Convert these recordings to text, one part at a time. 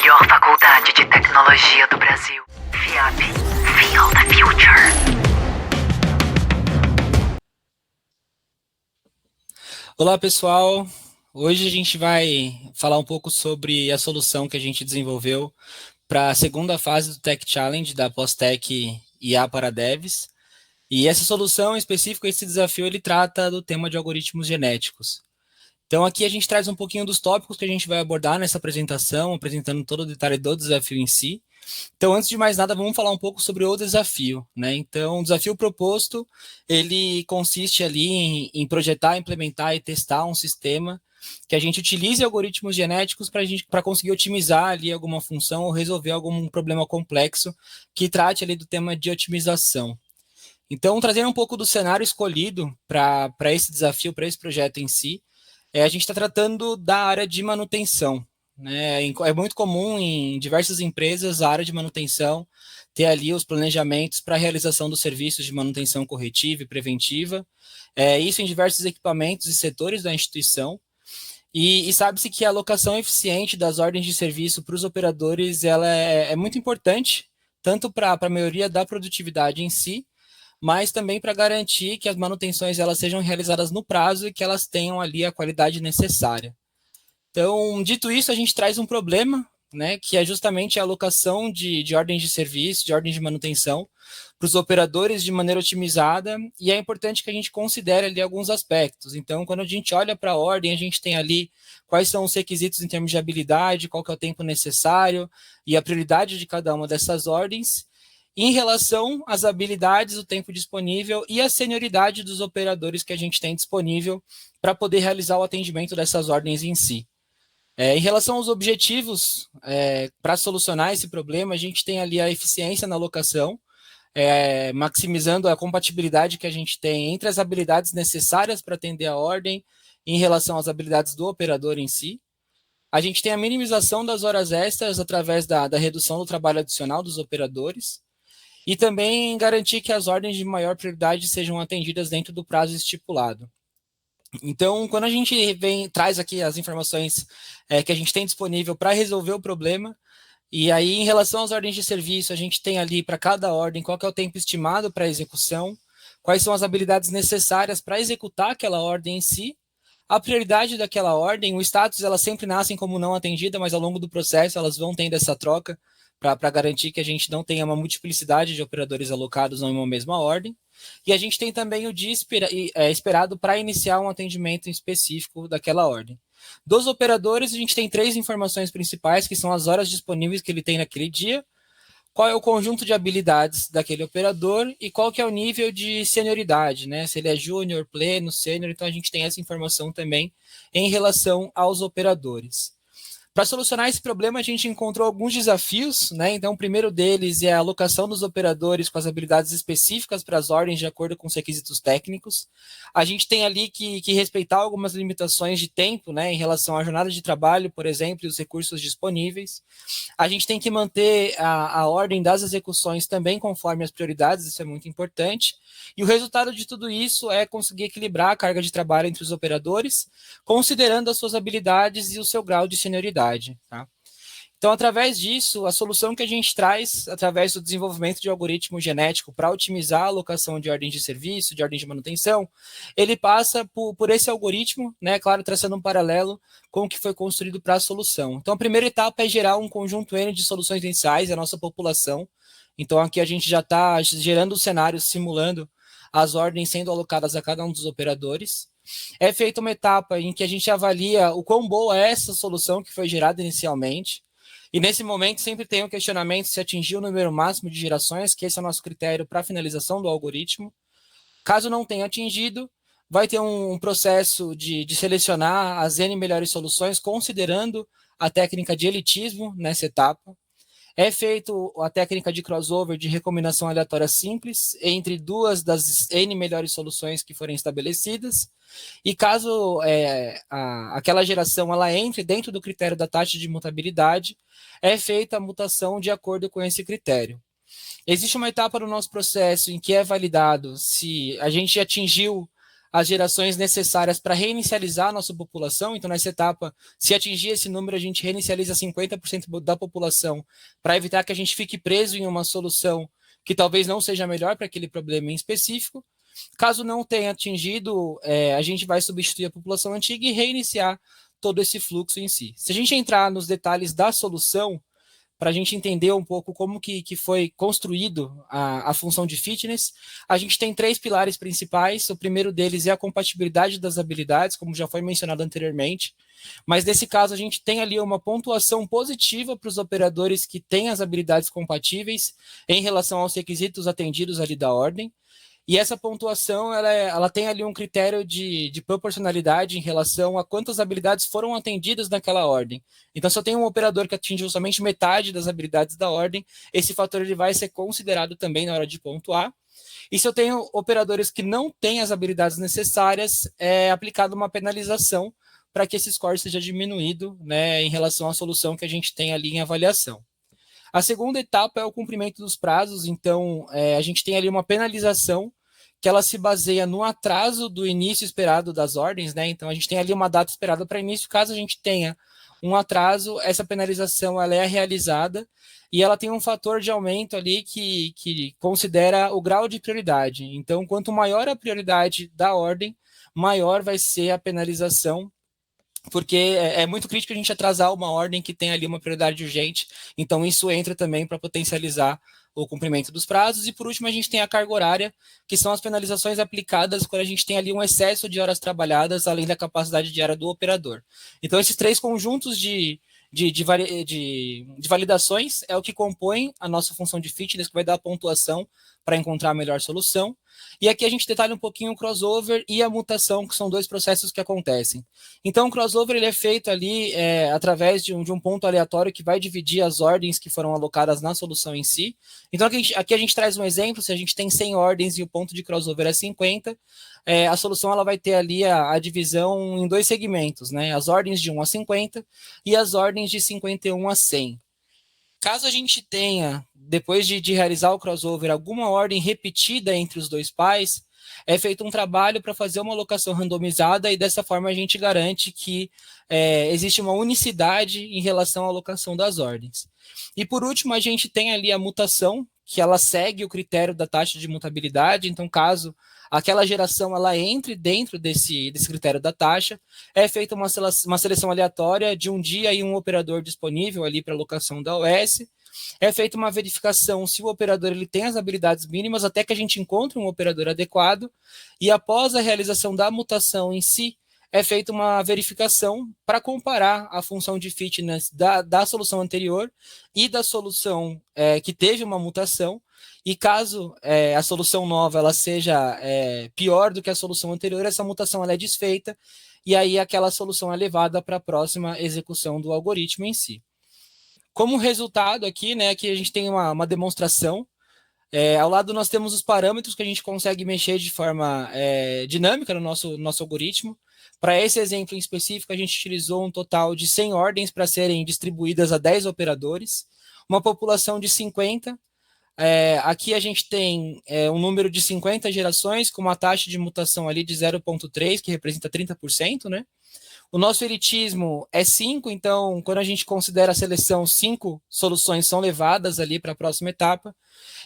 melhor faculdade de tecnologia do Brasil. FIAP. Feel the future. Olá, pessoal. Hoje a gente vai falar um pouco sobre a solução que a gente desenvolveu para a segunda fase do Tech Challenge da Postec IA para Devs. E essa solução em específico, esse desafio, ele trata do tema de algoritmos genéticos. Então aqui a gente traz um pouquinho dos tópicos que a gente vai abordar nessa apresentação, apresentando todo o detalhe do desafio em si. Então, antes de mais nada, vamos falar um pouco sobre o desafio, né? Então, o desafio proposto, ele consiste ali em projetar, implementar e testar um sistema que a gente utilize algoritmos genéticos para conseguir otimizar ali alguma função ou resolver algum problema complexo que trate ali do tema de otimização. Então, trazendo um pouco do cenário escolhido para esse desafio, para esse projeto em si, a gente está tratando da área de manutenção. Né? É muito comum em diversas empresas a área de manutenção ter ali os planejamentos para a realização dos serviços de manutenção corretiva e preventiva, isso em diversos equipamentos e setores da instituição, e sabe-se que a alocação eficiente das ordens de serviço para os operadores ela é muito importante, tanto para a melhoria da produtividade em si, mas também para garantir que as manutenções elas sejam realizadas no prazo e que elas tenham ali a qualidade necessária. Então, dito isso, a gente traz um problema, né, que é justamente a alocação de ordens de serviço, de ordens de manutenção, para os operadores de maneira otimizada, e é importante que a gente considere ali alguns aspectos. Então, quando a gente olha para a ordem, a gente tem ali quais são os requisitos em termos de habilidade, qual que é o tempo necessário e a prioridade de cada uma dessas ordens, em relação às habilidades, o tempo disponível e a senioridade dos operadores que a gente tem disponível para poder realizar o atendimento dessas ordens em si. Em relação aos objetivos, para solucionar esse problema, a gente tem ali a eficiência na alocação, maximizando a compatibilidade que a gente tem entre as habilidades necessárias para atender a ordem em relação às habilidades do operador em si. A gente tem a minimização das horas extras através da redução do trabalho adicional dos operadores e também garantir que as ordens de maior prioridade sejam atendidas dentro do prazo estipulado. Então, quando a gente traz aqui as informações que a gente tem disponível para resolver o problema, e aí em relação às ordens de serviço, a gente tem ali para cada ordem qual que é o tempo estimado para a execução, quais são as habilidades necessárias para executar aquela ordem em si, a prioridade daquela ordem, o status, elas sempre nascem como não atendida, mas ao longo do processo elas vão tendo essa troca para garantir que a gente não tenha uma multiplicidade de operadores alocados em uma mesma ordem. E a gente tem também o dia esperado para iniciar um atendimento específico daquela ordem. Dos operadores, a gente tem 3 informações principais, que são as horas disponíveis que ele tem naquele dia, qual é o conjunto de habilidades daquele operador e qual que é o nível de senioridade, né? Se ele é júnior, pleno, sênior, então a gente tem essa informação também em relação aos operadores. Para solucionar esse problema, a gente encontrou alguns desafios, né? Então, o primeiro deles é a alocação dos operadores com as habilidades específicas para as ordens de acordo com os requisitos técnicos. A gente tem ali que respeitar algumas limitações de tempo, né? Em relação à jornada de trabalho, por exemplo, e os recursos disponíveis. A gente tem que manter a ordem das execuções também conforme as prioridades, isso é muito importante. E o resultado de tudo isso é conseguir equilibrar a carga de trabalho entre os operadores, considerando as suas habilidades e o seu grau de senioridade. Tá? Então, através disso, a solução que a gente traz, através do desenvolvimento de algoritmo genético para otimizar a alocação de ordens de serviço, de ordens de manutenção, ele passa por esse algoritmo, né, claro, traçando um paralelo com o que foi construído para a solução. Então, a primeira etapa é gerar um conjunto N de soluções iniciais, a nossa população. Então, aqui a gente já está gerando o cenário, simulando as ordens sendo alocadas a cada um dos operadores. É feita uma etapa em que a gente avalia o quão boa é essa solução que foi gerada inicialmente. E nesse momento sempre tem o questionamento se atingiu o número máximo de gerações, que esse é o nosso critério para a finalização do algoritmo. Caso não tenha atingido, vai ter um processo de selecionar as N melhores soluções, considerando a técnica de elitismo nessa etapa. É feito a técnica de crossover de recombinação aleatória simples entre 2 das N melhores soluções que forem estabelecidas. E caso aquela geração ela entre dentro do critério da taxa de mutabilidade, é feita a mutação de acordo com esse critério. Existe uma etapa no nosso processo em que é validado se a gente atingiu as gerações necessárias para reinicializar a nossa população. Então, nessa etapa, se atingir esse número, a gente reinicializa 50% da população para evitar que a gente fique preso em uma solução que talvez não seja melhor para aquele problema em específico. Caso não tenha atingido, a gente vai substituir a população antiga e reiniciar todo esse fluxo em si. Se a gente entrar nos detalhes da solução, para a gente entender um pouco como que foi construído a função de fitness, a gente tem 3 pilares principais. O primeiro deles é a compatibilidade das habilidades, como já foi mencionado anteriormente, mas nesse caso a gente tem ali uma pontuação positiva para os operadores que têm as habilidades compatíveis em relação aos requisitos atendidos ali da ordem. E essa pontuação, ela tem ali um critério de proporcionalidade em relação a quantas habilidades foram atendidas naquela ordem. Então, se eu tenho um operador que atingiu somente metade das habilidades da ordem, esse fator ele vai ser considerado também na hora de pontuar. E se eu tenho operadores que não têm as habilidades necessárias, é aplicada uma penalização para que esse score seja diminuído, né, em relação à solução que a gente tem ali em avaliação. A segunda etapa é o cumprimento dos prazos. Então, a gente tem ali uma penalização que ela se baseia no atraso do início esperado das ordens, né? Então, a gente tem ali uma data esperada para início. Caso a gente tenha um atraso, essa penalização ela é realizada e ela tem um fator de aumento ali que considera o grau de prioridade. Então, quanto maior a prioridade da ordem, maior vai ser a penalização, porque é muito crítico a gente atrasar uma ordem que tem ali uma prioridade urgente. Então, isso entra também para potencializar o cumprimento dos prazos. E, por último, a gente tem a carga horária, que são as penalizações aplicadas quando a gente tem ali um excesso de horas trabalhadas, além da capacidade diária do operador. Então, esses 3 conjuntos de validações é o que compõe a nossa função de fitness, que vai dar a pontuação para encontrar a melhor solução. E aqui a gente detalha um pouquinho o crossover e a mutação, que são 2 processos que acontecem. Então, o crossover ele é feito ali através de um ponto aleatório que vai dividir as ordens que foram alocadas na solução em si. Então, aqui a gente traz um exemplo. Se a gente tem 100 ordens e o ponto de crossover é 50, a solução ela vai ter ali a divisão em 2 segmentos, né? As ordens de 1 a 50 e as ordens de 51 a 100. Caso a gente tenha, depois de realizar o crossover, alguma ordem repetida entre os 2 pais, é feito um trabalho para fazer uma alocação randomizada e dessa forma a gente garante que existe uma unicidade em relação à alocação das ordens. E por último, a gente tem ali a mutação, que ela segue o critério da taxa de mutabilidade. Então, caso aquela geração ela entre dentro desse critério da taxa, é feita uma seleção aleatória de um dia e um operador disponível ali para alocação da OS. É feita uma verificação se o operador ele tem as habilidades mínimas até que a gente encontre um operador adequado, e após a realização da mutação em si, é feita uma verificação para comparar a função de fitness da solução anterior e da solução que teve uma mutação, e caso a solução nova ela seja pior do que a solução anterior, essa mutação ela é desfeita, e aí aquela solução é levada para a próxima execução do algoritmo em si. Como resultado aqui, né, aqui a gente tem uma demonstração. Ao lado nós temos os parâmetros que a gente consegue mexer de forma dinâmica no nosso algoritmo. Para esse exemplo em específico, a gente utilizou um total de 100 ordens para serem distribuídas a 10 operadores, uma população de 50. Aqui a gente tem um número de 50 gerações, com uma taxa de mutação ali de 0,3, que representa 30%, né? O nosso elitismo é 5, então, quando a gente considera a seleção, 5 soluções são levadas ali para a próxima etapa.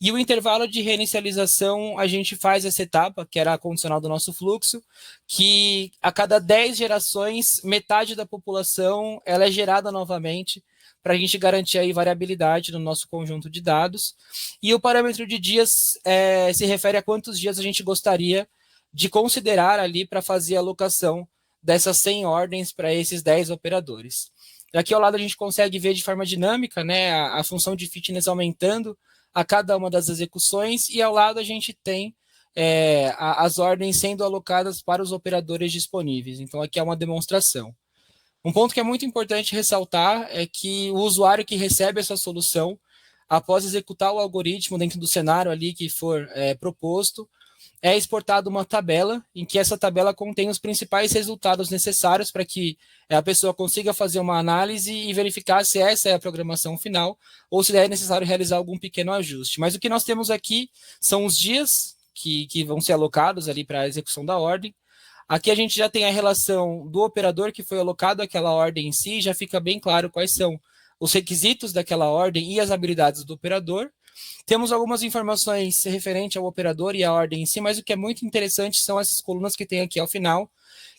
E o intervalo de reinicialização, a gente faz essa etapa, que era a condicional do nosso fluxo, que a cada 10 gerações, metade da população ela é gerada novamente, para a gente garantir aí variabilidade no nosso conjunto de dados. E o parâmetro de dias se refere a quantos dias a gente gostaria de considerar ali para fazer a alocação dessas 100 ordens para esses 10 operadores. Aqui ao lado a gente consegue ver de forma dinâmica, né, a função de fitness aumentando a cada uma das execuções, e ao lado a gente tem as ordens sendo alocadas para os operadores disponíveis. Então aqui é uma demonstração. Um ponto que é muito importante ressaltar é que o usuário que recebe essa solução, após executar o algoritmo dentro do cenário ali que for proposto, é exportada uma tabela, em que essa tabela contém os principais resultados necessários para que a pessoa consiga fazer uma análise e verificar se essa é a programação final ou se é necessário realizar algum pequeno ajuste. Mas o que nós temos aqui são os dias que vão ser alocados ali para a execução da ordem, Aqui a gente já tem a relação do operador que foi alocado àquela ordem em si, já fica bem claro quais são os requisitos daquela ordem e as habilidades do operador. Temos algumas informações referentes ao operador e à ordem em si, mas o que é muito interessante são essas colunas que tem aqui ao final,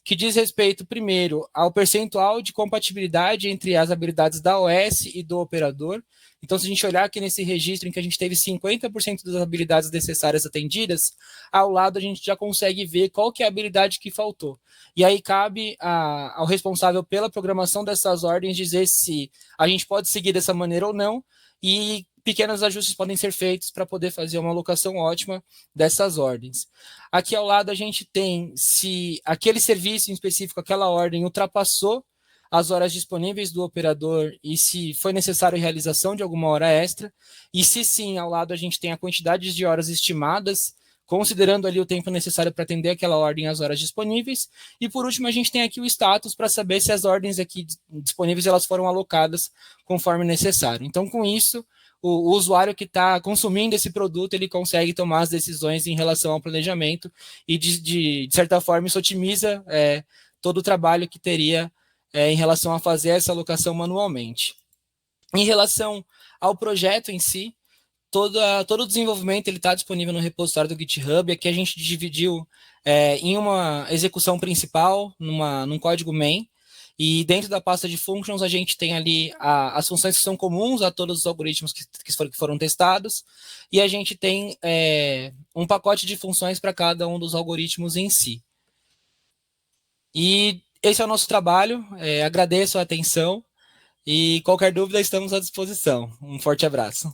que diz respeito, primeiro, ao percentual de compatibilidade entre as habilidades da OS e do operador. Então, se a gente olhar aqui nesse registro em que a gente teve 50% das habilidades necessárias atendidas, ao lado a gente já consegue ver qual que é a habilidade que faltou. E aí cabe ao responsável pela programação dessas ordens dizer se a gente pode seguir dessa maneira ou não, e pequenos ajustes podem ser feitos para poder fazer uma alocação ótima dessas ordens. Aqui ao lado a gente tem se aquele serviço em específico, aquela ordem ultrapassou as horas disponíveis do operador e se foi necessário a realização de alguma hora extra, e se sim, ao lado a gente tem a quantidade de horas estimadas, considerando ali o tempo necessário para atender aquela ordem às horas disponíveis, e por último a gente tem aqui o status para saber se as ordens aqui disponíveis elas foram alocadas conforme necessário. Então, com isso, o usuário que está consumindo esse produto, ele consegue tomar as decisões em relação ao planejamento e, de certa forma, isso otimiza todo o trabalho que teria em relação a fazer essa alocação manualmente. Em relação ao projeto em si, todo o desenvolvimento está disponível no repositório do GitHub. Aqui a gente dividiu em uma execução principal, num código main, e dentro da pasta de functions a gente tem ali as funções que são comuns a todos os algoritmos que foram testados, e a gente tem um pacote de funções para cada um dos algoritmos em si. E esse é o nosso trabalho, agradeço a atenção, e qualquer dúvida estamos à disposição. Um forte abraço.